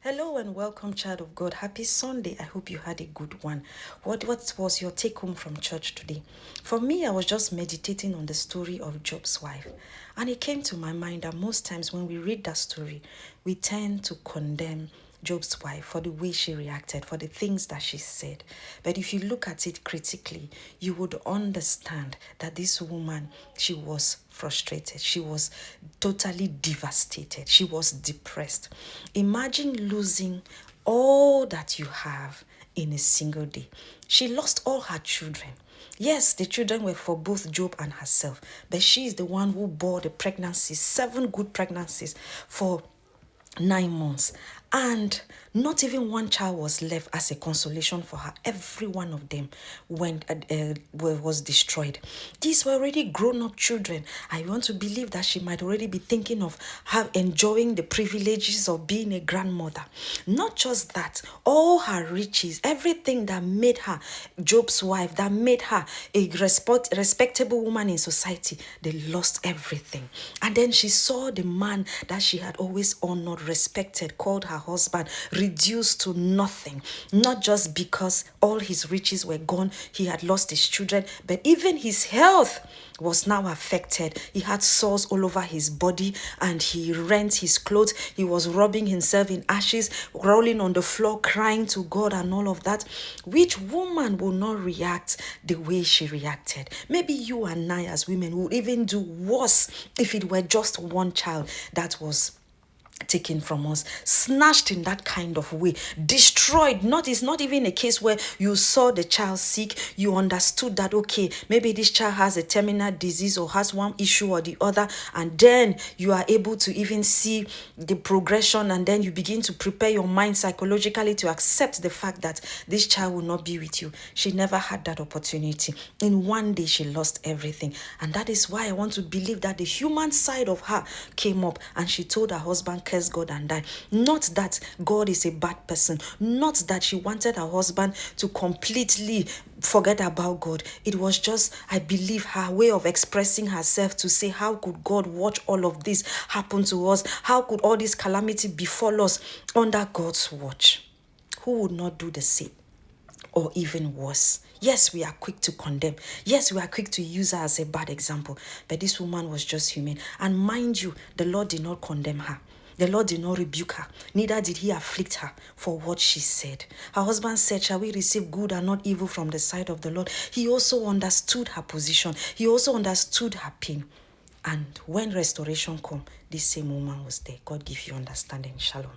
Hello and welcome, child of God. Happy Sunday. I hope you had a good one. What was your take home from church today? For me, I was just meditating on the story of Job's wife. And it came to my mind that most times when we read that story, we tend to condemn Job's wife for the way she reacted, for the things that she said. But if you look at it critically, you would understand that this woman, she was frustrated. She was totally devastated. She was depressed. Imagine losing all that you have in a single day. She lost all her children. Yes, the children were for both Job and herself, but she is the one who bore the pregnancies, 7 good pregnancies for 9 months, and not even one child was left as a consolation for her. Every one of them was destroyed. These were already grown-up children. I want to believe that she might already be thinking of enjoying the privileges of being a grandmother. Not just that, all her riches, everything that made her Job's wife, that made her a respectable woman in society, they lost everything. And then she saw the man that she had always honored, respected, called her husband, reduced to nothing. Not just because all his riches were gone, he had lost his children, but even his health was now affected. He had sores all over his body and he rent his clothes. He was rubbing himself in ashes, rolling on the floor, crying to God and all of that. Which woman will not react the way she reacted? Maybe you and I as women would even do worse if it were just one child that was taken from us, snatched in that kind of way, destroyed. It's not even a case where you saw the child sick, you understood that, okay, maybe this child has a terminal disease or has one issue or the other, and then you are able to even see the progression, and then you begin to prepare your mind psychologically to accept the fact that this child will not be with you. She never had that opportunity. In one day, she lost everything. And that is why I want to believe that the human side of her came up and she told her husband, curse God and die. Not that God is a bad person. Not that she wanted her husband to completely forget about God. It was just, I believe, her way of expressing herself to say, how could God watch all of this happen to us? How could all this calamity befall us under God's watch? Who would not do the same? Or even worse. Yes, we are quick to condemn. Yes, we are quick to use her as a bad example. But this woman was just human. And mind you, the Lord did not condemn her. The Lord did not rebuke her. Neither did he afflict her for what she said. Her husband said, shall we receive good and not evil from the side of the Lord? He also understood her position. He also understood her pain. And when restoration came, this same woman was there. God give you understanding. Shalom.